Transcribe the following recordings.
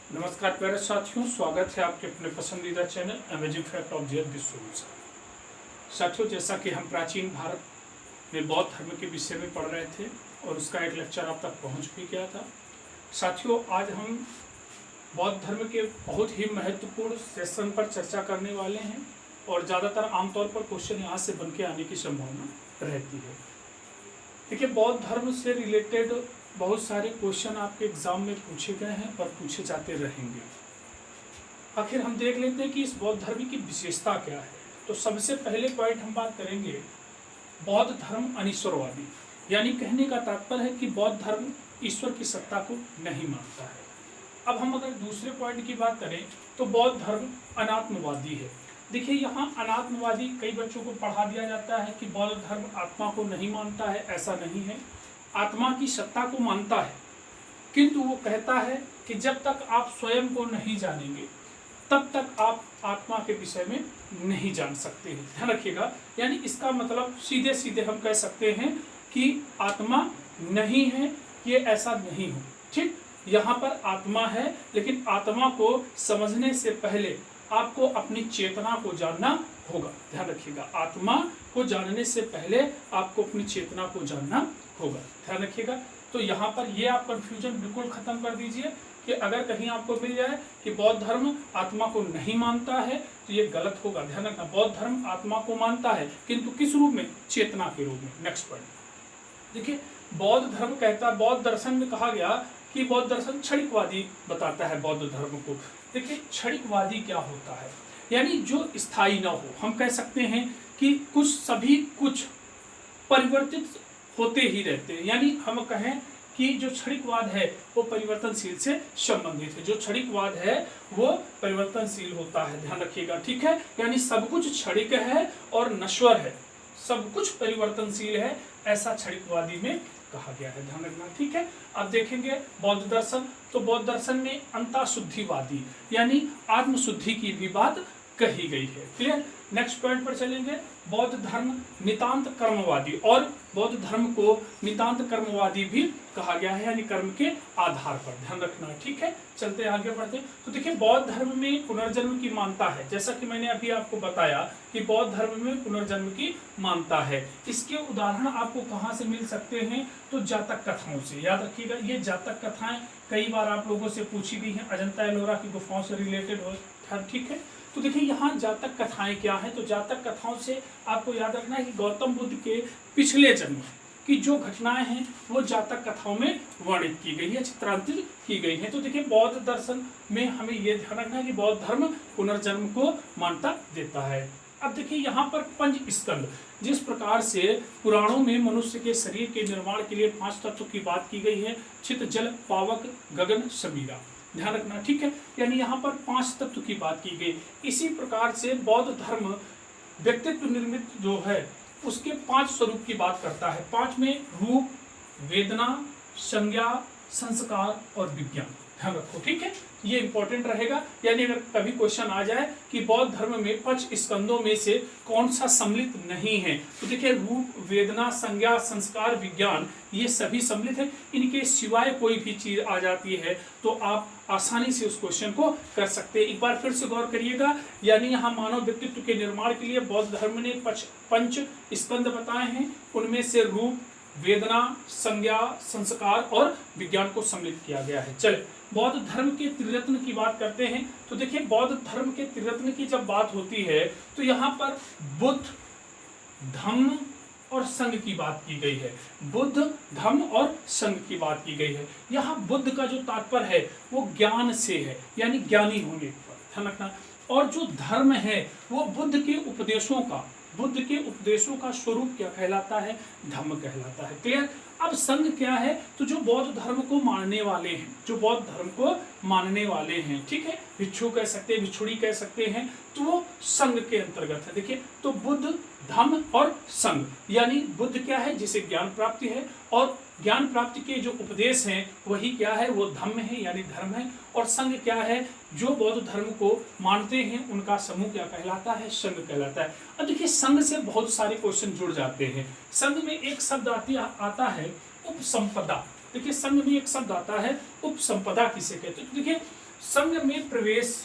नमस्कार प्यारे साथियों, स्वागत है आपके अपने पसंदीदा channel amazing fact of GS विश्व। साथियों, जैसा कि हम प्राचीन भारत में बौद्ध धर्म के विषय में पढ़ रहे थे और उसका एक लेक्चर आप तक पहुंच भी गया था। साथियों, आज हम बौद्ध धर्म के बहुत ही महत्वपूर्ण सेशन पर चर्चा करने वाले हैं और ज़्यादातर आमतौर पर क्वेश्चन यहाँ से बन के आने की संभावना रहती है। देखिए, बौद्ध धर्म से रिलेटेड बहुत सारे क्वेश्चन आपके एग्जाम में पूछे गए हैं और पूछे जाते रहेंगे। आखिर हम देख लेते हैं कि इस बौद्ध धर्म की विशेषता क्या है। तो सबसे पहले पॉइंट हम बात करेंगे बौद्ध धर्म अनीश्वरवादी, यानी कहने का तात्पर्य है कि बौद्ध धर्म ईश्वर की सत्ता को नहीं मानता है। अब हम अगर दूसरे पॉइंट की बात करें तो बौद्ध धर्म अनात्मवादी है। देखिए, यहाँ अनात्मवादी कई बच्चों को पढ़ा दिया जाता है कि बौद्ध धर्म आत्मा को नहीं मानता है। ऐसा नहीं है, आत्मा की सत्ता को मानता है, किंतु वो कहता है कि जब तक आप स्वयं को नहीं जानेंगे तब तक आप आत्मा के विषय में नहीं जान सकते हैं। ध्यान रखिएगा, यानी इसका मतलब सीधे सीधे हम कह सकते हैं कि आत्मा नहीं है, ये ऐसा नहीं हो। ठीक, यहाँ पर आत्मा है, लेकिन आत्मा को समझने से पहले आपको अपनी चेतना को जानना होगा। ध्यान रखिएगा, आत्मा को जानने से पहले आपको अपनी चेतना को जानना होगा। ध्यान रखिएगा। तो यहाँ पर ये आप कंफ्यूजन बिल्कुल खत्म कर दीजिए कि अगर कहीं आपको मिल जाए कि बौद्ध धर्म आत्मा को नहीं मानता है तो ये गलत होगा। ध्यान रखना, बौद्ध धर्म आत्मा को मानता है, किंतु किस रूप में? चेतना के रूप में। नेक्स्ट पॉइंट देखिए, बौद्ध धर्म कहता है, बौद्ध दर्शन में कहा गया कि बौद्ध दर्शन क्षणिकवादी बताता है बौद्ध धर्म को। देखिए, क्षणिकवादी क्या होता है? यानी जो स्थायी न हो। हम कह सकते हैं कि कुछ सभी कुछ परिवर्तित होते ही रहते हैं। यानी हम कहें कि जो क्षणिकवाद है वो परिवर्तनशील से संबंधित है। जो क्षणिकवाद है वो परिवर्तनशील होता है। ध्यान रखिएगा, ठीक है। यानी सब कुछ क्षणिक है और नश्वर है, सब कुछ परिवर्तनशील है, ऐसा क्षणिकवादी में कहा गया है। ध्यान रखना, ठीक है। अब देखेंगे बौद्ध दर्शन, तो बौद्ध दर्शन में अंतःशुद्धिवादी यानी आत्मशुद्धि की भी बात कही गई है। क्लियर। नेक्स्ट पॉइंट पर चलेंगे, बौद्ध धर्म नितांत कर्मवादी, और बौद्ध धर्म को नितांत कर्मवादी भी कहा गया है, यानी कर्म के आधार पर। ध्यान रखना, ठीक है। चलते आगे बढ़ते। तो देखिए, बौद्ध धर्म में पुनर्जन्म की मानता है। जैसा कि मैंने अभी आपको बताया कि बौद्ध धर्म में पुनर्जन्म की मानता है। इसके उदाहरण आपको कहाँ से मिल सकते हैं? तो जातक कथाओं से। याद रखिएगा, ये जातक कथाएं कई बार आप लोगों से पूछी गई हैं, अजंता एलोरा की गुफाओं से रिलेटेड हो। ठीक है। तो देखिए, यहाँ जातक कथाएं क्या हैं? तो जातक कथाओं से आपको याद रखना है कि गौतम बुद्ध के पिछले जन्म की जो घटनाएं हैं वो जातक कथाओं में वर्णित की गई है, चित्रांकित की गई है। तो देखिए, बौद्ध दर्शन में हमें ये ध्यान रखना है कि बौद्ध धर्म पुनर्जन्म को मान्यता देता है। अब देखिए, यहाँ पर पंच स्कंद, जिस प्रकार से पुराणों में मनुष्य के शरीर के निर्माण के लिए 5 तत्व की बात की गई है, चित, जल, पावक, गगन, समीरा। ध्यान रखना, ठीक है। यानी यहाँ पर 5 तत्व की बात की गई। इसी प्रकार से बौद्ध धर्म व्यक्तित्व निर्मित जो है उसके 5 स्वरूप की बात करता है। 5 में रूप, वेदना, संज्ञा, संस्कार और विज्ञान। ध्यान रखो, ठीक है। ये इंपॉर्टेंट रहेगा। यानी अगर कभी क्वेश्चन आ जाए कि बौद्ध धर्म में 5 स्कंदों में से कौन सा सम्मिलित नहीं है, तो देखिए, रूप, वेदना, संज्ञा, संस्कार, विज्ञान, ये सभी सम्मिलित है। इनके सिवाय कोई भी चीज आ जाती है तो आप आसानी से उस क्वेश्चन को कर सकते हैं। एक बार फिर से गौर करिएगा, यानी यहाँ मानव व्यक्तित्व के निर्माण के लिए बौद्ध धर्म ने 5 स्कंद बताए हैं। उनमें से रूप, वेदना, संज्ञा, संस्कार और विज्ञान को सम्मिलित किया गया है। चले, बौद्ध धर्म के त्रिरत्न की बात करते हैं। तो देखिए, बौद्ध धर्म के त्रिरत्न की जब बात होती है तो यहाँ पर बुद्ध, धम्म और संघ की बात की गई है। बुद्ध, धम्म और संघ की बात की गई है। यहाँ बुद्ध का जो तात्पर्य है वो ज्ञान से है, यानी ज्ञानी होने पर। ध्यान रखना। और जो धर्म है वो बुद्ध के उपदेशों का स्वरूप क्या कहलाता है? धम्म कहलाता है। क्लियर। अब संघ क्या है? तो जो बौद्ध धर्म को मानने वाले हैं, ठीक है, भिक्षु कह सकते हैं, भिक्षुड़ी कह सकते हैं, तो वो संघ के अंतर्गत है। देखिए, तो बुद्ध, धम्म और संघ, यानी बुद्ध क्या है? जिसे ज्ञान प्राप्ति है, और ज्ञान प्राप्ति के जो उपदेश हैं वही क्या है? वो धम्म है, यानी धर्म है। और संघ क्या है? जो बौद्ध धर्म को मानते हैं उनका समूह क्या कहलाता है? संघ कहलाता है। अब देखिए, संघ से बहुत सारे क्वेश्चन जुड़ जाते हैं। संघ में एक शब्द आता है उपसंपदा। देखिए, संघ में एक शब्द आता है उपसंपदा, किसे कहते हैं? तो देखिए, संघ में प्रवेश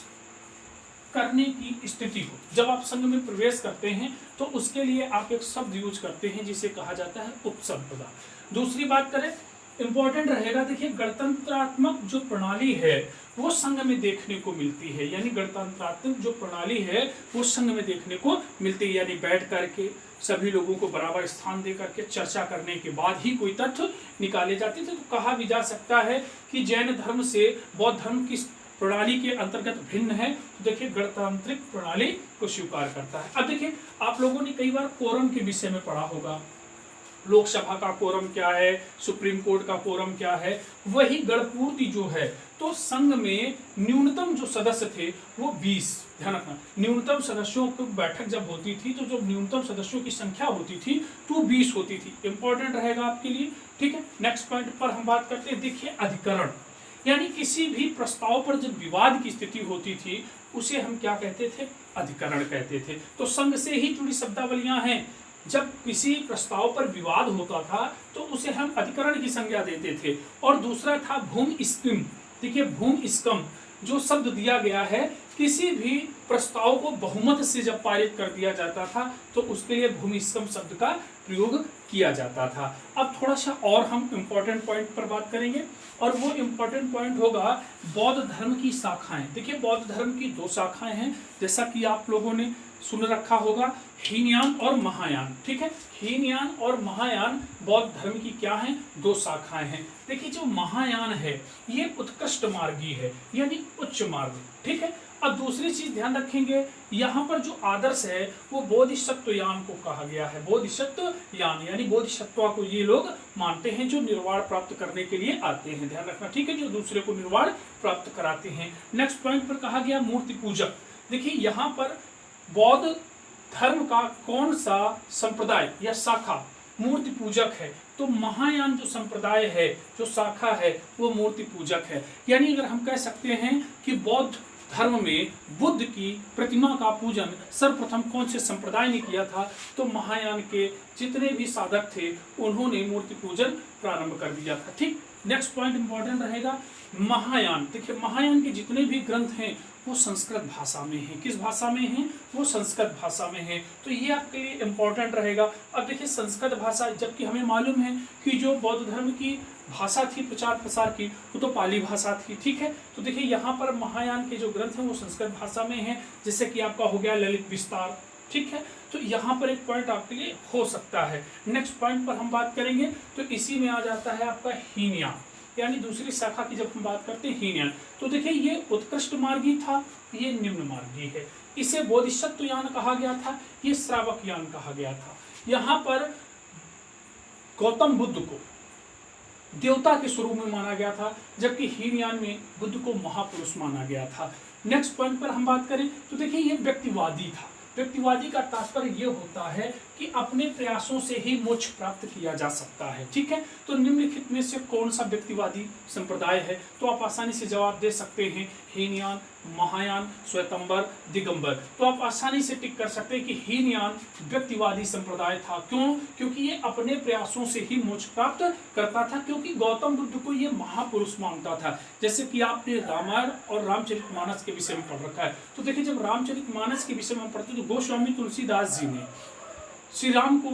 करने की स्थिति को, जब आप संघ में प्रवेश करते हैं तो उसके लिए आप एक शब्द यूज करते हैं जिसे कहा जाता है उपसंपदा। दूसरी बात करें, इंपॉर्टेंट रहेगा, देखिए गणतंत्रात्मक जो प्रणाली है वो संघ में देखने को मिलती है, यानी गणतंत्रात्मक जो प्रणाली है वो संघ में देखने को मिलती है, यानी बैठ करके सभी लोगों को बराबर स्थान दे करके चर्चा करने के बाद ही कोई तथ्य निकाले जाते थे। तो कहा भी जा सकता है कि जैन धर्म से बौद्ध धर्म की प्रणाली के अंतर्गत भिन्न है, तो देखिए गणतांत्रिक प्रणाली को स्वीकार करता है। अब देखिए आप लोगों ने कई बार कोरम के विषय में पढ़ा होगा, लोकसभा का कोरम क्या है, सुप्रीम कोर्ट का कोरम क्या है, वही गणपूर्ति जो है, तो संघ में न्यूनतम जो सदस्य थे वो 20, ध्यान रखना, न्यूनतम सदस्यों की बैठक जब होती थी तो जो न्यूनतम सदस्यों की संख्या होती थी तो 20 होती थी। इंपॉर्टेंट रहेगा आपके लिए, ठीक है। नेक्स्ट पॉइंट पर हम बात करते हैं, देखिए अधिकरण, यानी किसी भी प्रस्ताव पर जब विवाद की स्थिति होती थी उसे हम क्या कहते थे, अधिकरण कहते थे। तो संघ से ही जुड़ी शब्दावलियां हैं, जब किसी प्रस्ताव पर विवाद होता था तो उसे हम अधिकरण की संज्ञा देते थे। और दूसरा था भूमि स्किम, देखिए भूमि स्कम जो शब्द दिया गया है, किसी भी प्रस्ताव को बहुमत से जब पारित कर दिया जाता था तो उसके लिए भूमि स्कम शब्द का प्रयोग किया जाता था। अब थोड़ा सा और हम इम्पोर्टेंट पॉइंट पर बात करेंगे, और वो इम्पोर्टेंट पॉइंट होगा बौद्ध धर्म की शाखाएं। देखिए बौद्ध धर्म की 2 शाखाएं हैं, जैसा कि आप लोगों ने सुन रखा होगा, हीनयान और महायान, ठीक है। हीनयान और महायान बौद्ध धर्म की क्या हैं, 2 शाखाएं हैं। देखिए जो महायान है ये उत्कृष्ट मार्गी है, यानी उच्च मार्ग, ठीक है। अब दूसरी चीज ध्यान रखेंगे, यहाँ पर जो आदर्श है वो बोधिसत्वयान को कहा गया है, बोधिसत्वयान यानी बोधिसत्व को ये लोग मानते हैं जो निर्वाण प्राप्त करने के लिए आते हैं, ध्यान रखना, ठीक है, जो दूसरे को निर्वाण प्राप्त कराते हैं। नेक्स्ट पॉइंट पर कहा गया मूर्ति पूजक। देखिए यहाँ पर बौद्ध धर्म का कौन सा संप्रदाय या शाखा मूर्ति पूजक है, तो महायान जो संप्रदाय है, जो शाखा है वो मूर्ति पूजक है। यानी अगर हम कह सकते हैं कि बौद्ध धर्म में बुद्ध की प्रतिमा का पूजन सर्वप्रथम कौन से संप्रदाय ने किया था, तो महायान के जितने भी साधक थे उन्होंने मूर्ति पूजन प्रारंभ कर दिया था, ठीक। नेक्स्ट पॉइंट इंपॉर्टेंट रहेगा, महायान, देखिए महायान के जितने भी ग्रंथ हैं वो संस्कृत भाषा में हैं। किस भाषा में हैं, वो संस्कृत भाषा में हैं, तो ये आपके लिए इंपॉर्टेंट रहेगा। अब देखिए संस्कृत भाषा, जबकि हमें मालूम है कि जो बौद्ध धर्म की भाषा थी प्रचार प्रसार की वो तो पाली भाषा थी, ठीक है। तो देखिए यहाँ पर महायान के जो ग्रंथ हैं वो संस्कृत भाषा में हैं, जैसे कि आपका हो गया ललित विस्तार, ठीक है। तो यहाँ पर एक पॉइंट आपके लिए हो सकता है। नेक्स्ट पॉइंट पर हम बात करेंगे तो इसी में आ जाता है आपका हीनयान, यानी दूसरी शाखा की जब हम बात करते हैं हीनयान, तो देखिए ये उत्कृष्ट मार्गी था, ये निम्न मार्गी है। इसे बोधिसत्वयान कहा गया था, ये श्रावक यान कहा गया था। यहाँ पर गौतम बुद्ध को देवता के स्वरूप में माना गया था, जबकि हीनयान में बुद्ध को महापुरुष माना गया था। नेक्स्ट पॉइंट पर हम बात करें तो देखिए ये व्यक्तिवादी था। व्यक्तिवादी का तात्पर्य ये होता है कि अपने प्रयासों से ही मोक्ष प्राप्त किया जा सकता है, ठीक है। तो निम्नलिखित में से कौन सा व्यक्तिवादी संप्रदाय है, तो आप आसानी से जवाब दे सकते हैं, हीनयान, महायान, श्वेतंबर, दिगंबर। तो आप आसानी से टिक कर सकते हैं कि हीनयान व्यक्तिवादी संप्रदाय था। क्यों, क्योंकि ये अपने प्रयासों से ही मोक्ष प्राप्त करता था, क्योंकि गौतम बुद्ध को ये महापुरुष मानता था। जैसे कि आपने रामायण और रामचरितमानस के विषय में पढ़ रखा है, तो देखिए जब रामचरितमानस के विषय में पढ़ते तो गोस्वामी तुलसीदास जी ने श्री राम को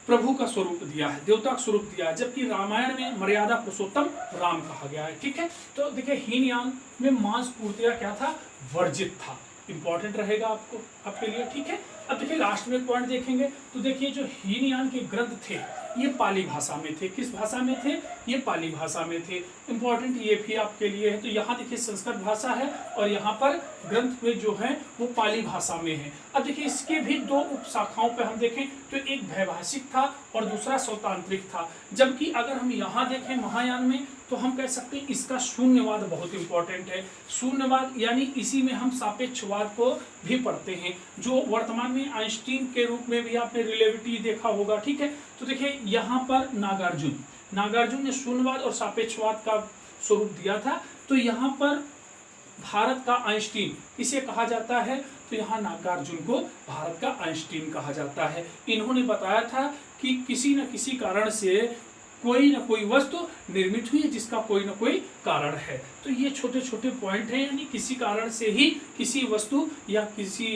प्रभु का स्वरूप दिया है, देवता का स्वरूप दिया है, जबकि रामायण में मर्यादा पुरुषोत्तम राम कहा गया है, ठीक है। तो देखिए हीनयान में मांस पूर्तियां क्या था, वर्जित था। इंपॉर्टेंट रहेगा आपको आपके लिए, ठीक है। अब देखिए लास्ट में पॉइंट देखेंगे तो देखिए जो हीनयान के ग्रंथ थे ये पाली भाषा में थे। किस भाषा में थे, ये पाली भाषा में थे। इंपॉर्टेंट ये भी आपके लिए है। तो यहाँ देखिए संस्कृत भाषा है और यहाँ पर ग्रंथ में जो है वो पाली भाषा में है। अब देखिए इसके भी 2 उप शाखाओं पे हम देखें तो एक वैभाषिक था और दूसरा स्वतांत्रिक था। जबकि अगर हम यहाँ देखें महायान में तो हम कह सकते हैं इसका शून्यवाद बहुत इंपॉर्टेंट है। शून्यवाद यानी इसी में हम सापेक्षवाद को भी पढ़ते हैं, जो वर्तमान में आइंस्टीन के रूप में भी आपने रिलेटिविटी देखा होगा, ठीक है। तो देखिए यहाँ पर नागार्जुन ने शून्यवाद और सापेक्षवाद का स्वरूप दिया था। तो यहाँ पर भारत का आइंस्टीन इसे कहा जाता है, तो यहाँ नागार्जुन को भारत का आइंस्टीन कहा जाता है। इन्होंने बताया था कि किसी न किसी कारण से कोई ना कोई वस्तु निर्मित हुई है जिसका कोई ना कोई कारण है। तो ये छोटे छोटे पॉइंट हैं, यानी किसी कारण से ही किसी वस्तु या किसी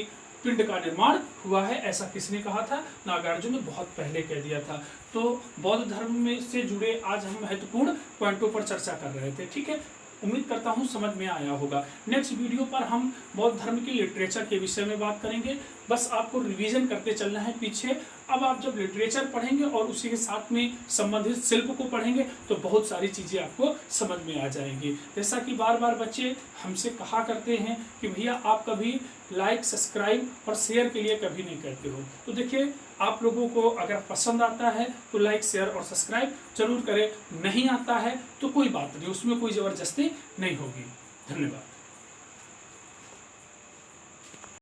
पिंड का निर्माण हुआ है, ऐसा किसने कहा था? नागार्जुन ने बहुत पहले कह दिया था। तो बौद्ध धर्म में से जुड़े आज हम महत्वपूर्ण पॉइंटों पर चर्चा कर रहे थे। ठीक है, उम्मीद करता हूँ समझ में आया होगा। नेक्स्ट वीडियो पर हम बौद्ध धर्म की लिटरेचर के विषय में बात करेंगे। बस आपको रिवीजन करते चलना है पीछे। अब आप जब लिटरेचर पढ़ेंगे और उसी के साथ में संबंधित शिल्प को पढ़ेंगे तो बहुत सारी चीज़ें आपको समझ में आ जाएंगी। जैसा कि बार बार बच्चे हमसे कहा करते हैं कि भैया आप कभी लाइक, सब्सक्राइब और शेयर के लिए कभी नहीं करते हो। तो देखिए, आप लोगों को अगर पसंद आता है तो लाइक, शेयर और सब्सक्राइब जरूर करें, नहीं आता है तो कोई बात नहीं, उसमें कोई ज़बरदस्ती नहीं होगी। धन्यवाद।